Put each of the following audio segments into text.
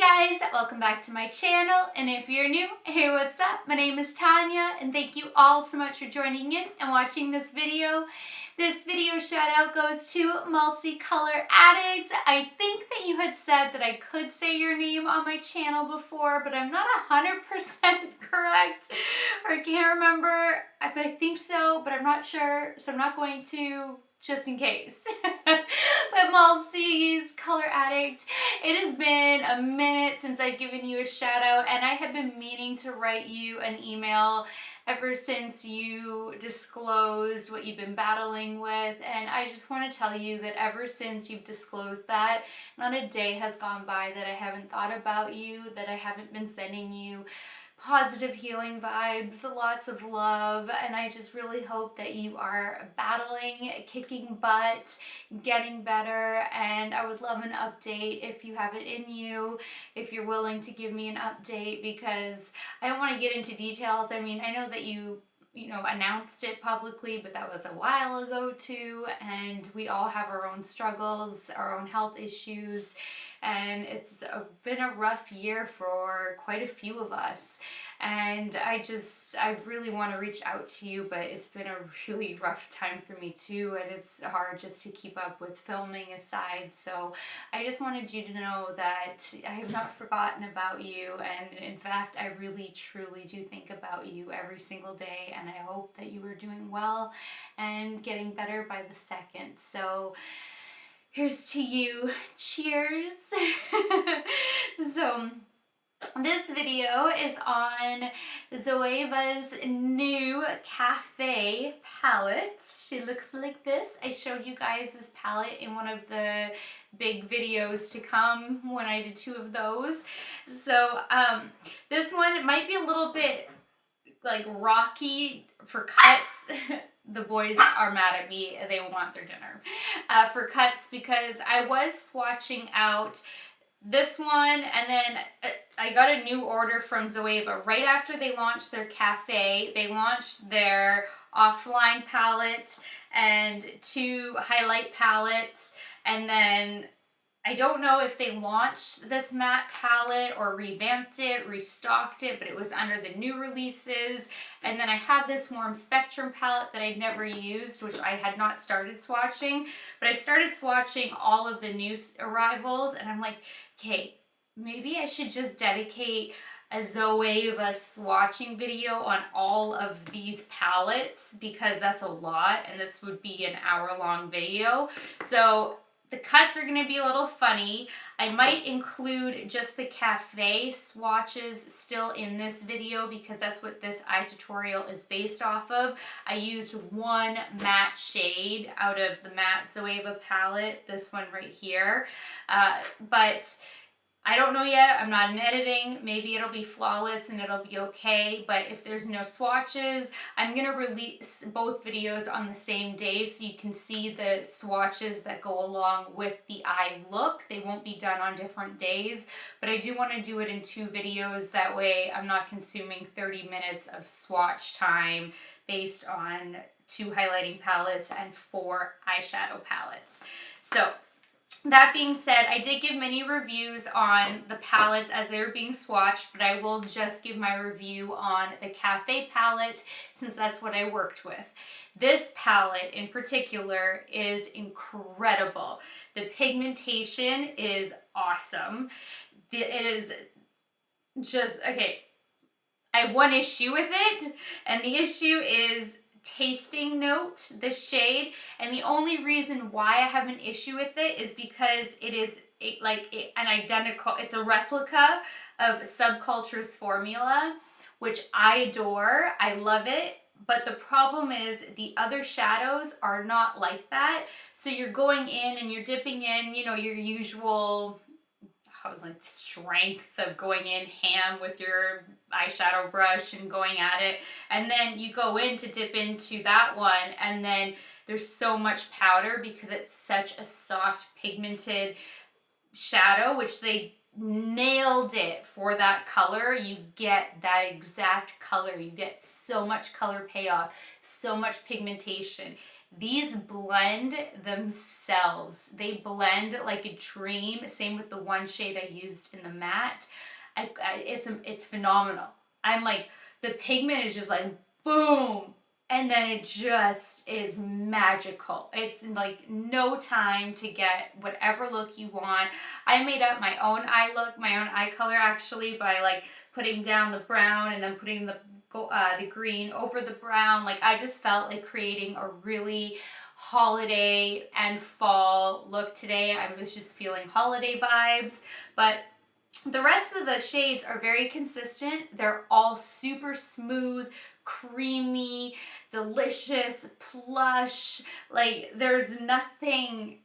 guys, welcome back to my channel, and if you're new, hey, what's up? My name is Tanya, and thank you all so much for joining in and watching this video. This video shout out goes to Multicolor Addict. I think that you had said that I could say your name on my channel before, but I'm not 100% correct, or can't remember, but I think so, but I'm not sure, so I'm not going to, just in case. But Multi's Color Addict, it has been a minute since I've given you a shout out, and I have been meaning to write you an email ever since you disclosed what you've been battling with. And I just want to tell you that ever since you've disclosed that, not a day has gone by that I haven't thought about you, that I haven't been sending you positive healing vibes, lots of love, and I just really hope that you are battling, kicking butt, getting better. And I would love an update if you have it in you, if you're willing to give me an update, because I don't want to get into details. I mean, I know that you announced it publicly, but that was a while ago too, and we all have our own struggles, our own health issues, and it's been a rough year for quite a few of us. And I really want to reach out to you, but it's been a really rough time for me too, and it's hard just to keep up with filming aside. So I just wanted you to know that I have not forgotten about you, and in fact I really truly do think about you every single day, and I hope that you are doing well and getting better by the second. So here's to you. Cheers. So this video is on Zoeva's new Cafe palette. She looks like this. I showed you guys this palette in one of the big videos to come when I did 2 of those. So this one might be a little bit like rocky for cuts. The boys are mad at me. They want their dinner for cuts, because I was swatching out this one, and then I got a new order from Zoeva right after they launched their cafe. They launched their offline palette and 2 highlight palettes, and then I don't know if they launched this matte palette or revamped it, restocked it, but it was under the new releases. And then I have this warm spectrum palette that I'd never used, which I had not started swatching, but I started swatching all of the new arrivals, and I'm like, okay, maybe I should just dedicate a Zoeva swatching video on all of these palettes, because that's a lot, and this would be an hour-long video. So the cuts are going to be a little funny. I might include just the cafe swatches still in this video, because that's what this eye tutorial is based off of. I used 1 matte shade out of the matte Zoeva palette, this one right here, but I don't know yet. I'm not in editing. Maybe it'll be flawless and it'll be okay, but if there's no swatches, I'm gonna release both videos on the same day so you can see the swatches that go along with the eye look. They won't be done on different days, but I do want to do it in 2 videos. That way I'm not consuming 30 minutes of swatch time based on 2 highlighting palettes and 4 eyeshadow palettes. So that being said, I did give many reviews on the palettes as they were being swatched, but I will just give my review on the Cafe palette since that's what I worked with. This palette in particular is incredible. The pigmentation is awesome. It is just, okay, I have 1 issue with it, and the issue is tasting note, the shade, and the only reason why I have an issue with it is because it is an identical, it's a replica of Subculture's formula, which I adore. I love it, but the problem is the other shadows are not like that. So you're going in and you're dipping in, you know, your usual like strength of going in ham with your eyeshadow brush and going at it, and then you go in to dip into that one, and then there's so much powder because it's such a soft pigmented shadow, which they nailed it for that color. You get that exact color. You get so much color payoff, so much pigmentation. these blend themselves. They blend like a dream. Same with the one shade I used in the matte. It's phenomenal. I'm like, the pigment is just like boom, and then it just is magical. It's like no time to get whatever look you want. I made up my own eye look, my own eye color actually, by like putting down the brown and then putting the green over the brown. Like I just felt like creating a really holiday and fall look today. I was just feeling holiday vibes, but the rest of the shades are very consistent. They're all super smooth, creamy, delicious, plush. Like there's nothing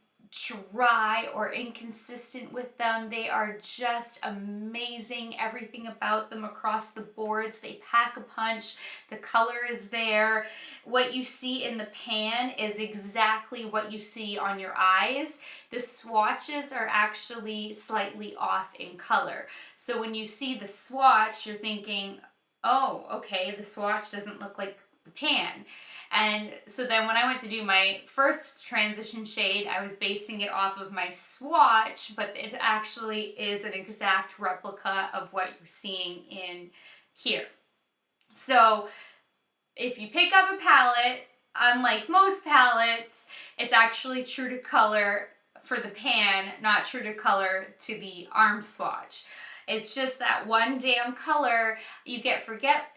dry or inconsistent with them. They are just amazing. Everything about them across the boards. They pack a punch. The color is there. What you see in the pan is exactly what you see on your eyes. The swatches are actually slightly off in color. So when you see the swatch, you're thinking, oh, okay, the swatch doesn't look like the pan. And so then when I went to do my first transition shade, I was basing it off of my swatch, but it actually is an exact replica of what you're seeing in here. So if you pick up a palette, unlike most palettes, it's actually true to color for the pan, not true to color to the arm swatch. It's just that one damn color you get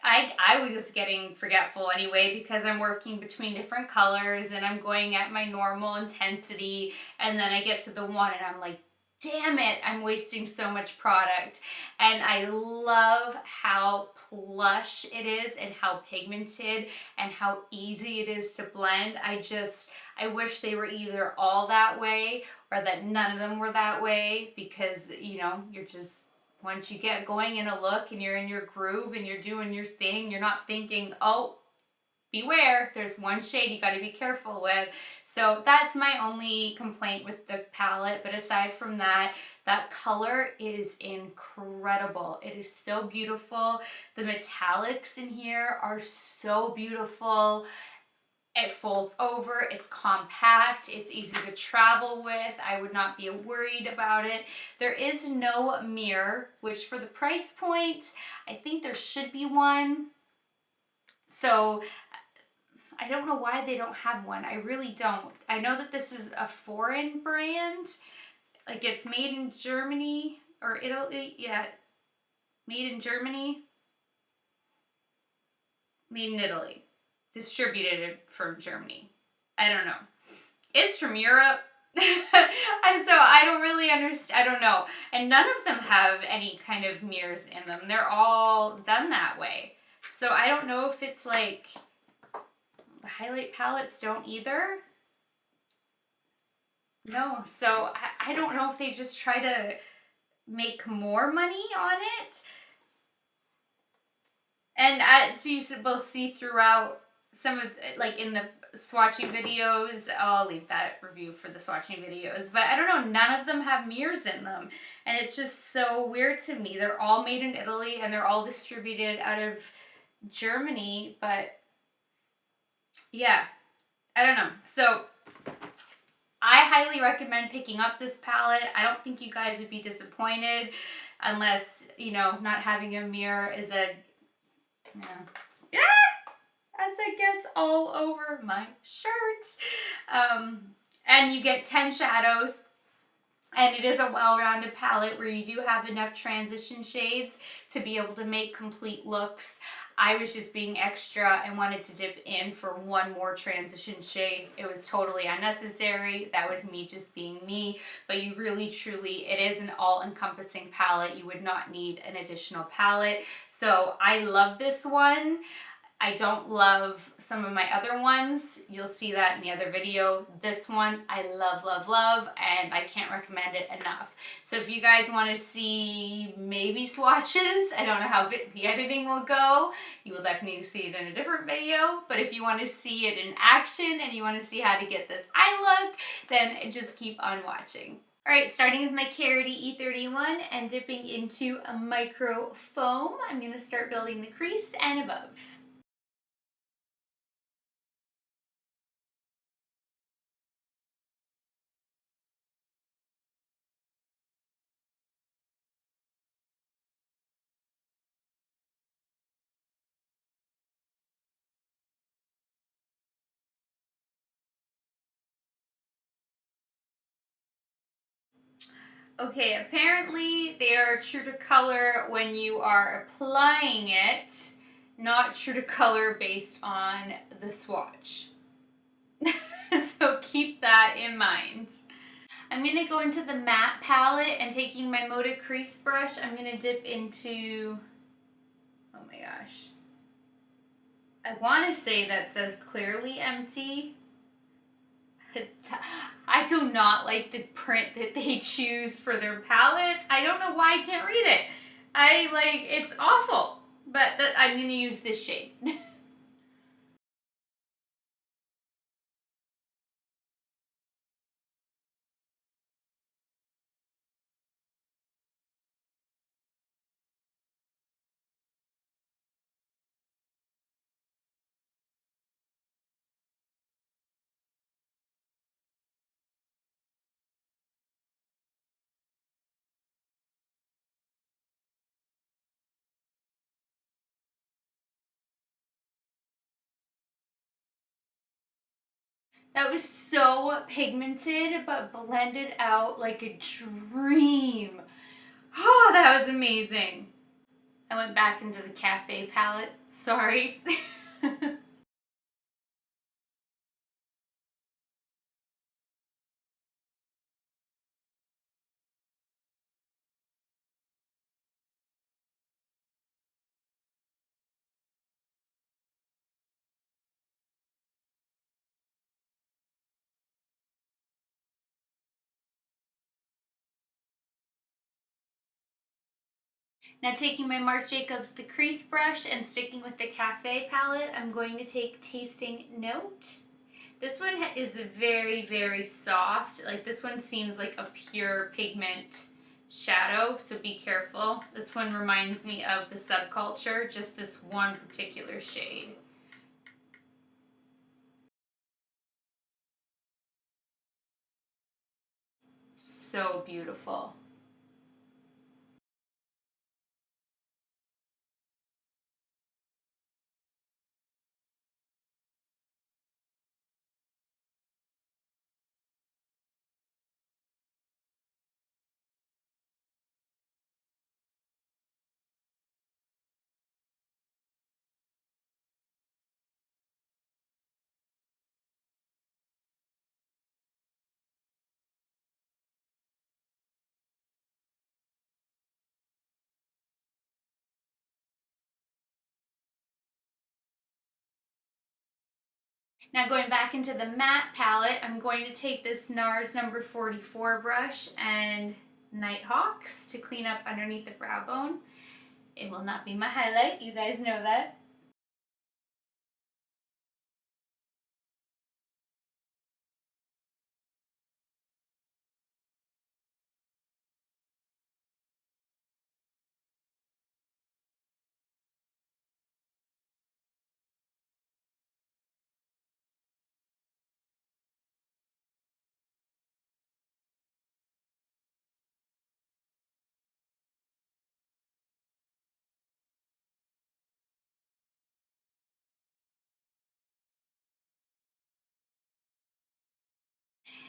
I was just getting forgetful anyway, because I'm working between different colors and I'm going at my normal intensity, and then I get to the one and I'm like, damn it, I'm wasting so much product. And I love how plush it is and how pigmented and how easy it is to blend. I wish they were either all that way or that none of them were that way, because, you know, you're just, once you get going in a look and you're in your groove and you're doing your thing, you're not thinking, oh, beware, there's one shade you got to be careful with. So that's my only complaint with the palette. But aside from that, that color is incredible. It is so beautiful. The metallics in here are so beautiful. It folds over, it's compact, it's easy to travel with. I would not be worried about it. There is no mirror, which for the price point, I think there should be one. So I don't know why they don't have one. I really don't. I know that this is a foreign brand. Like it's made in Germany or Italy. Yeah, made in Germany. Made in Italy. Distributed from Germany. I don't know. It's from Europe. And so I don't really understand. I don't know. And none of them have any kind of mirrors in them. They're all done that way. So I don't know if it's like the highlight palettes don't either. No. So I don't know if they just try to make more money on it. And so you will see throughout some of, like in the swatching videos, I'll leave that review for the swatching videos, but I don't know, none of them have mirrors in them, and it's just so weird to me. They're all made in Italy and they're all distributed out of Germany, but yeah, I don't know. So I highly recommend picking up this palette. I don't think you guys would be disappointed unless, you know, not having a mirror is a, yeah, as it gets all over my shirts. And you get 10 shadows, and it is a well-rounded palette where you do have enough transition shades to be able to make complete looks. I was just being extra and wanted to dip in for one more transition shade. It was totally unnecessary. That was me just being me. But you really, truly, it is an all-encompassing palette. You would not need an additional palette. So I love this one. I don't love some of my other ones. You'll see that in the other video. This one I love, love, love, and I can't recommend it enough. So if you guys want to see maybe swatches, I don't know how the editing will go. You will definitely see it in a different video. But if you want to see it in action and you want to see how to get this eye look, then just keep on watching. Alright, starting with my Carity E31 and dipping into a micro foam, I'm going to start building the crease and above. Okay, apparently they are true to color when you are applying it, not true to color based on the swatch. So keep that in mind. I'm going to go into the matte palette and taking my Moda crease brush, I'm going to dip into, oh my gosh, I want to say that says clearly empty. I do not like the print that they choose for their palettes. I don't know why I can't read it. It's awful, but I'm going to use this shade. That was so pigmented, but blended out like a dream. Oh, that was amazing. I went back into the cafe palette. Sorry. Now taking my Marc Jacobs the crease brush and sticking with the cafe palette, I'm going to take Tasting Note. This one is very, very soft. Like this one seems like a pure pigment shadow, so be careful. This one reminds me of the Subculture, just this one particular shade. So beautiful. Now going back into the matte palette, I'm going to take this NARS number 44 brush and Nighthawks to clean up underneath the brow bone. It will not be my highlight, you guys know that.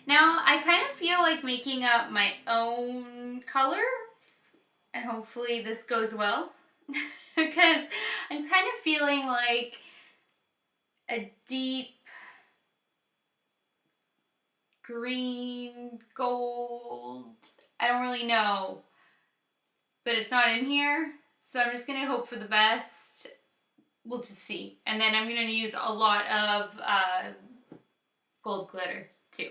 Now I kind of feel like making up my own colors, and hopefully this goes well because I'm kind of feeling like a deep green, gold, I don't really know, but it's not in here, so I'm just gonna hope for the best. We'll just see. And then I'm gonna use a lot of gold glitter too.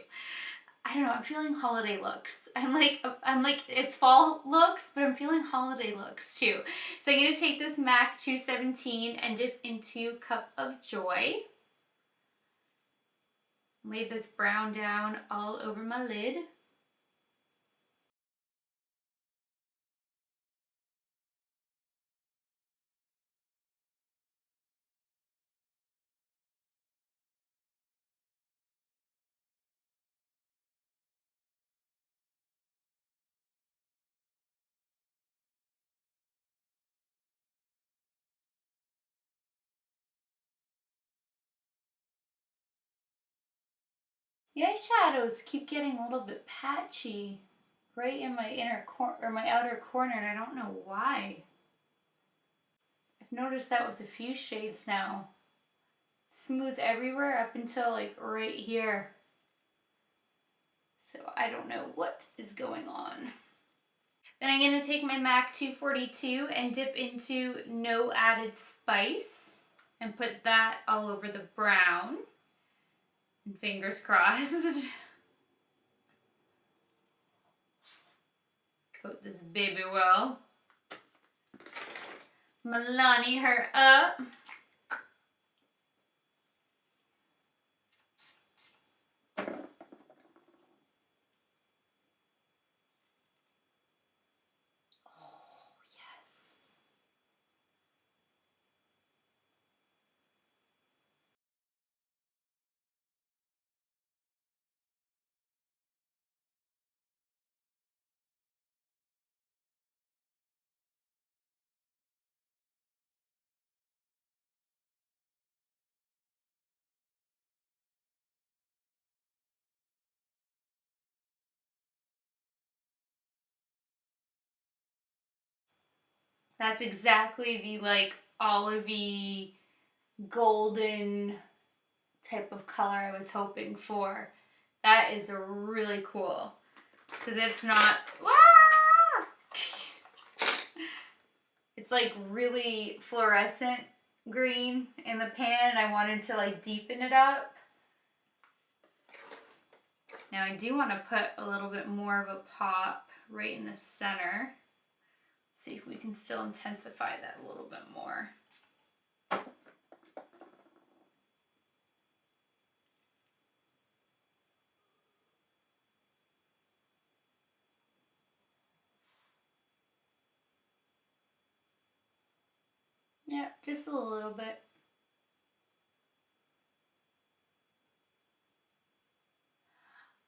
I don't know, I'm feeling holiday looks. I'm like, it's fall looks, but I'm feeling holiday looks too. So I'm gonna take this MAC 217 and dip into Cup of Joy. Lay this brown down all over my lid. The eyeshadows keep getting a little bit patchy. right in my inner corner or my outer corner, and I don't know why. I've noticed that with a few shades now. Smooth everywhere up until like right here. So I don't know what is going on. Then I'm going to take my MAC 242 and dip into No Added Spice and put that all over the brown. And fingers crossed. Coat this baby well. Milani her up. That's exactly the like olivey golden type of color I was hoping for. That is really cool because it's not, it's like really fluorescent green in the pan, and I wanted to like deepen it up. Now I do want to put a little bit more of a pop right in the center. Let's see if we can still intensify that a little bit more. Yeah, just a little bit.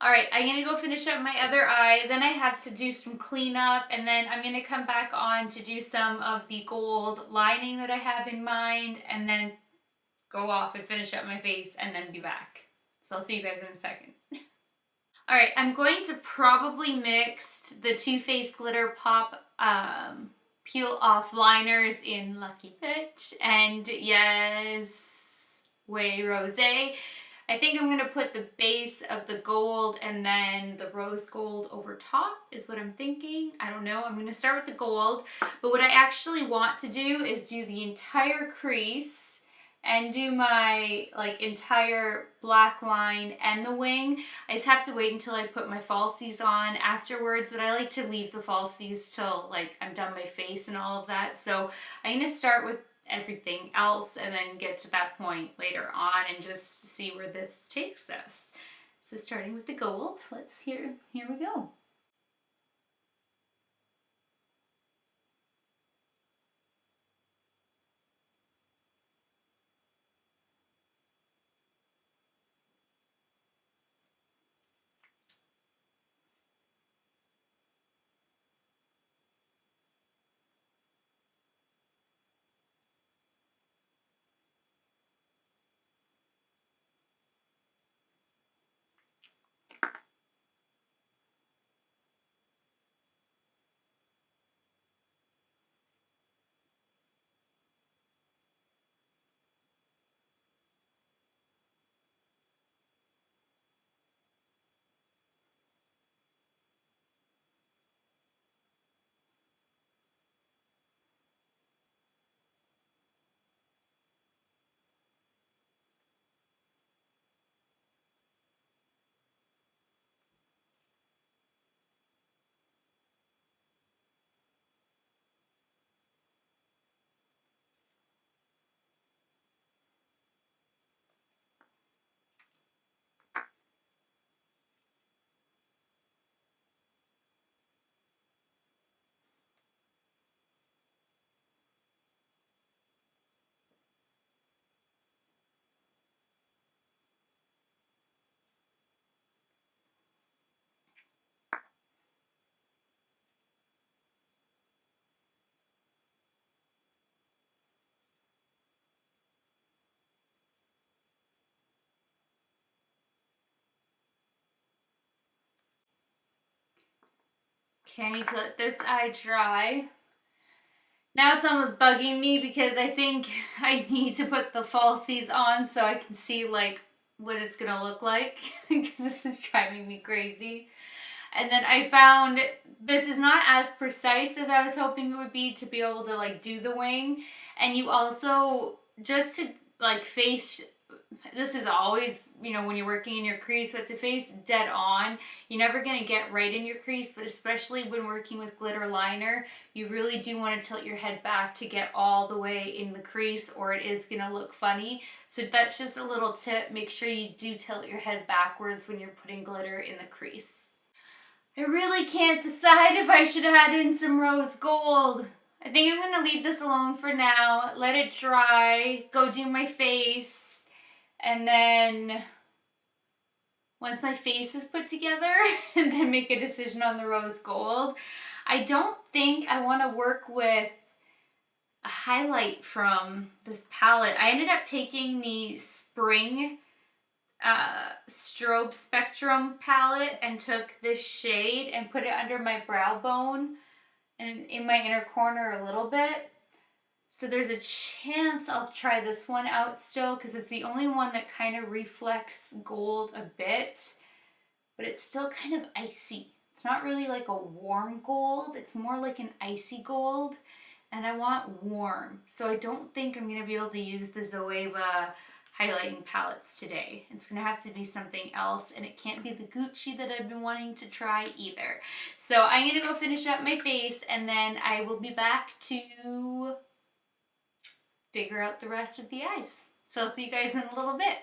All right, I'm gonna go finish up my other eye. Then I have to do some cleanup, and then I'm gonna come back on to do some of the gold lining that I have in mind, and then go off and finish up my face, and then be back. So I'll see you guys in a second. All right, I'm going to probably mix the Too Faced Glitter Pop Peel Off Liners in Lucky Bitch and Yes Way Rosé. I think I'm going to put the base of the gold and then the rose gold over top is what I'm thinking. I don't know. I'm going to start with the gold. But what I actually want to do is do the entire crease and do my like entire black line and the wing. I just have to wait until I put my falsies on afterwards, but I like to leave the falsies till like I'm done my face and all of that. So I'm going to start with everything else and then get to that point later on and just see where this takes us. So starting with the gold, here we go. Okay, I need to let this eye dry. Now it's almost bugging me because I think I need to put the falsies on so I can see like what it's gonna look like because this is driving me crazy. And then I found this is not as precise as I was hoping it would be to be able to like do the wing. And you also, just to like face, this is always, you know, when you're working in your crease, but to face dead on, you're never going to get right in your crease, but especially when working with glitter liner, you really do want to tilt your head back to get all the way in the crease or it is going to look funny. So that's just a little tip. Make sure you do tilt your head backwards when you're putting glitter in the crease. I really can't decide if I should add in some rose gold. I think I'm going to leave this alone for now, let it dry, go do my face, and then once my face is put together, and then make a decision on the rose gold. I don't think I want to work with a highlight from this palette. I ended up taking the Spring Strobe Spectrum palette and took this shade and put it under my brow bone and in my inner corner a little bit. So there's a chance I'll try this one out still because it's the only one that kind of reflects gold a bit, but it's still kind of icy. It's not really like a warm gold, it's more like an icy gold, and I want warm. So I don't think I'm going to be able to use the Zoeva highlighting palettes today. It's gonna have to be something else, and it can't be the Gucci that I've been wanting to try either. So I'm gonna go finish up my face and then I will be back to figure out the rest of the eyes. So I'll see you guys in a little bit.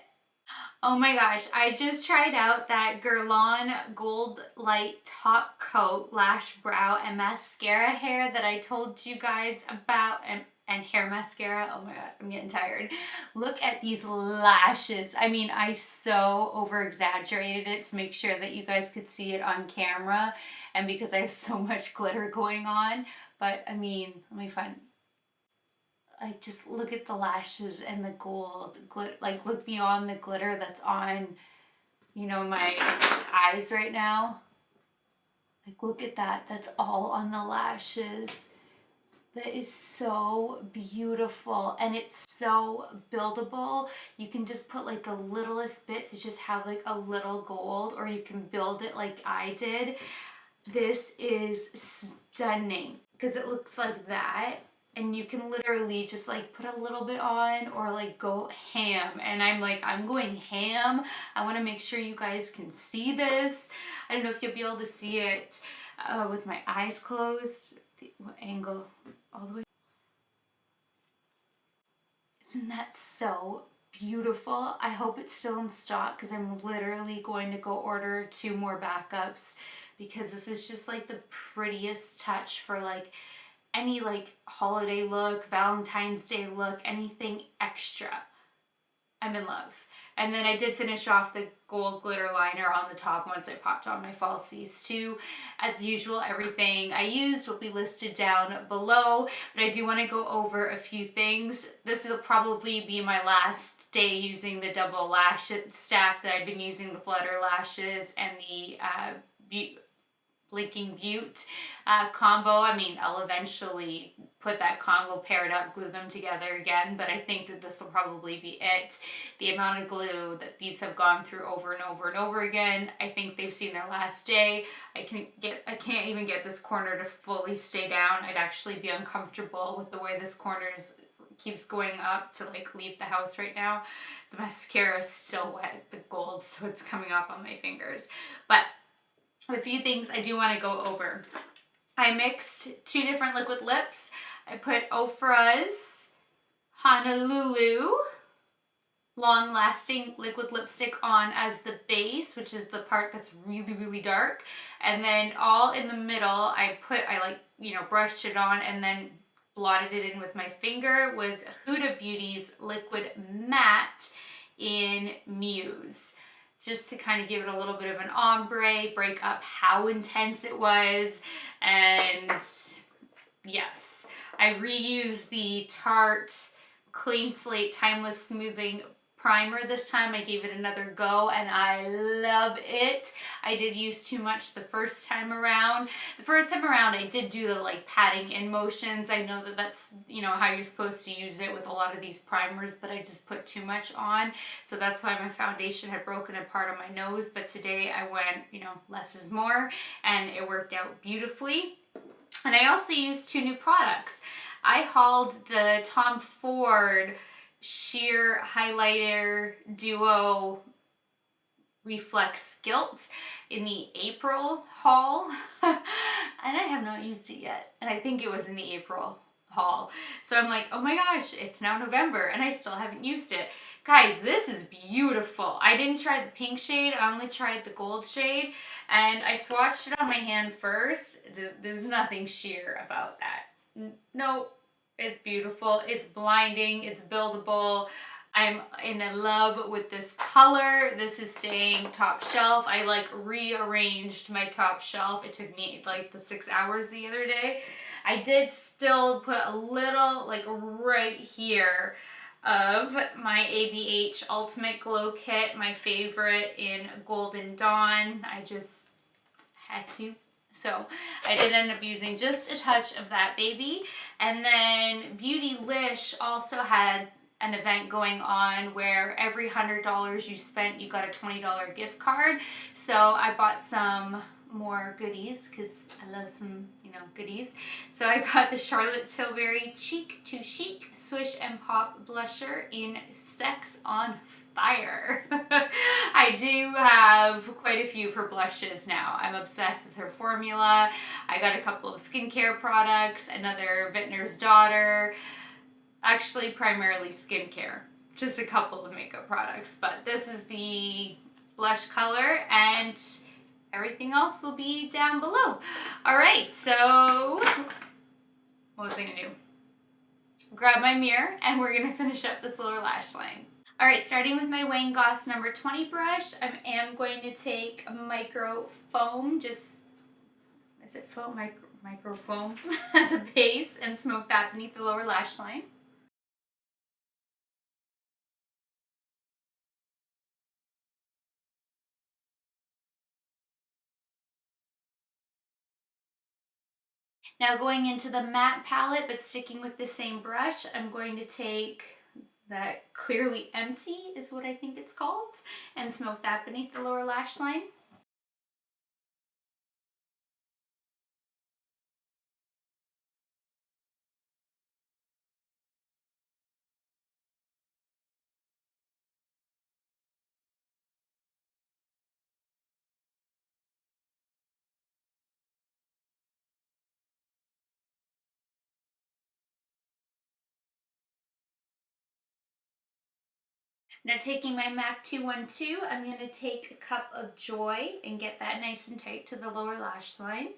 Oh my gosh, I just tried out that Guerlain Gold Light Top Coat Lash Brow and Mascara hair that I told you guys about, and hair mascara. Oh my god, I'm getting tired. Look at these lashes. I mean, I so over exaggerated it to make sure that you guys could see it on camera and because I have so much glitter going on. But I mean, let me find, like, just look at the lashes and the gold glitter. Like, look beyond the glitter that's on, you know, my eyes right now. Like, look at that. That's all on the lashes. That is so beautiful, and it's so buildable. You can just put like the littlest bit to just have like a little gold, or you can build it like I did. This is stunning because it looks like that, and you can literally just like put a little bit on or like go ham. And I'm like, I'm going ham. I want to make sure you guys can see this. I don't know if you'll be able to see it with my eyes closed. What angle? All the way. Isn't that so beautiful? I hope it's still in stock because I'm literally going to go order 2 more backups because this is just like the prettiest touch for like any like holiday look, Valentine's Day look, anything extra. I'm in love. And then I did finish off the gold glitter liner on the top once I popped on my falsies too. As usual, everything I used will be listed down below, but I do want to go over a few things. This will probably be my last day using the double lash stack that I've been using, the Flutter lashes and the Blinking Butte combo. I mean, I'll eventually put that combo paired up, glue them together again, but I think that this will probably be it. The amount of glue that these have gone through over and over and over again, I think they've seen their last day. I can't even get this corner to fully stay down. I'd actually be uncomfortable with the way this corner keeps going up to like leave the house right now. The mascara is still wet, the gold, so it's coming off on my fingers. But a few things I do want to go over. I mixed 2 different liquid lips. I put Ofra's Honolulu Long Lasting Liquid Lipstick on as the base, which is the part that's really, really dark. And then all in the middle, I like, you know, brushed it on and then blotted it in with my finger, was Huda Beauty's Liquid Matte in Muse. Just to kind of give it a little bit of an ombre, break up how intense it was. And yes, I reused the Tarte Clean Slate Timeless Smoothing primer this time. I gave it another go and I love it. I did use too much the first time around. The first time around I did do the like patting in motions. I know that that's, you know, how you're supposed to use it with a lot of these primers, but I just put too much on. So that's why my foundation had broken apart on my nose. But today I went, you know, less is more, and it worked out beautifully. And I also used 2 new products. I hauled the Tom Ford Sheer Highlighter Duo Reflex Gilt in the April haul. And I have not used it yet. And I think it was in the April haul. So I'm like, oh my gosh, it's now November and I still haven't used it. Guys, this is beautiful. I didn't try the pink shade. I only tried the gold shade. And I swatched it on my hand first. There's nothing sheer about that. No, it's beautiful. It's blinding. It's buildable. I'm in love with this color. This is staying top shelf. I like rearranged my top shelf. It took me like the 6 hours the other day. I did still put a little like right here of my ABH Ultimate Glow Kit, my favorite in Golden Dawn. I just had to. So I did end up using just a touch of that baby. And then Beautylish also had an event going on where every $100 you spent, you got a $20 gift card. So I bought some more goodies because I love some, you know, goodies. So I got the Charlotte Tilbury Cheek to Chic Swish and Pop blusher in Sex on Fire. I do have quite a few for blushes now. I'm obsessed with her formula. I got a couple of skincare products, another Vintner's Daughter, actually primarily skincare, just a couple of makeup products, but this is the blush color and everything else will be down below. All right, so what was I gonna do? Grab my mirror and we're gonna finish up this lower lash line. All right, starting with my Wayne Goss number 20 brush, I am going to take a micro foam, just, is it foam? Micro foam as a base, and smoke that beneath the lower lash line. Now going into the matte palette, but sticking with the same brush, I'm going to take that Clearly Empty is what I think it's called, and smoke that beneath the lower lash line. Now taking my MAC 212, I'm going to take a Cup of Joy and get that nice and tight to the lower lash line.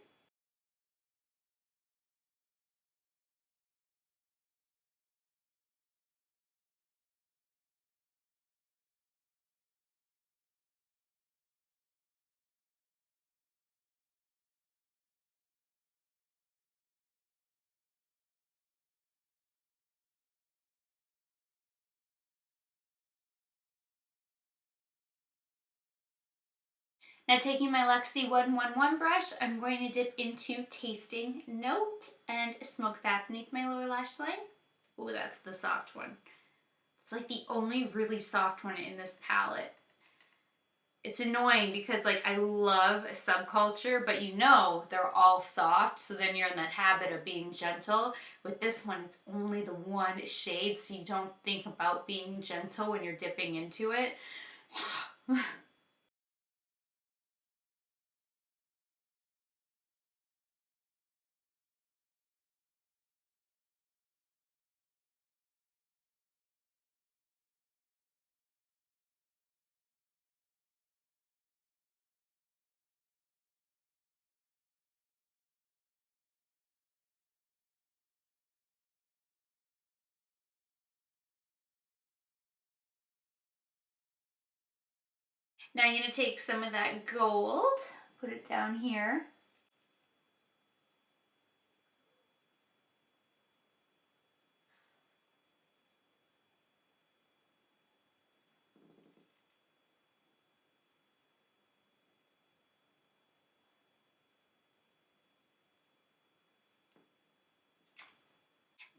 Now taking my Luxie 111 brush, I'm going to dip into Tasting Note and smoke that beneath my lower lash line. Ooh, that's the soft one. It's like the only really soft one in this palette. It's annoying because like I love Subculture, but you know they're all soft, so then you're in that habit of being gentle. With this one, it's only the one shade, so you don't think about being gentle when you're dipping into it. Now I'm going to take some of that gold, put it down here.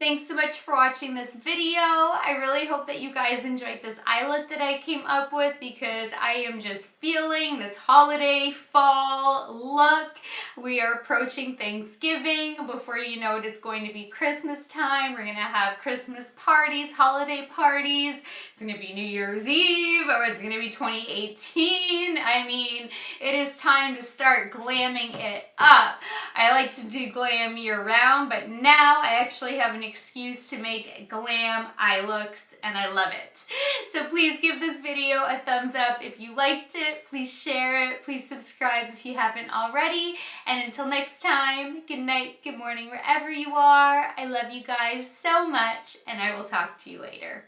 Thanks so much for watching this video. I really hope that you guys enjoyed this eye look that I came up with because I am just feeling this holiday fall look. We are approaching Thanksgiving. Before you know it, it's going to be Christmas time. We're going to have Christmas parties, holiday parties. It's going to be New Year's Eve, or it's going to be 2018. I mean, it is time to start glamming it up. I like to do glam year round, but now I actually have an excuse to make glam eye looks, and I love it. So please give this video a thumbs up if you liked it. Please share it. Please subscribe if you haven't already. And until next time, good night, good morning, wherever you are. I love you guys so much, and I will talk to you later.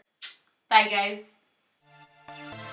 Bye, guys.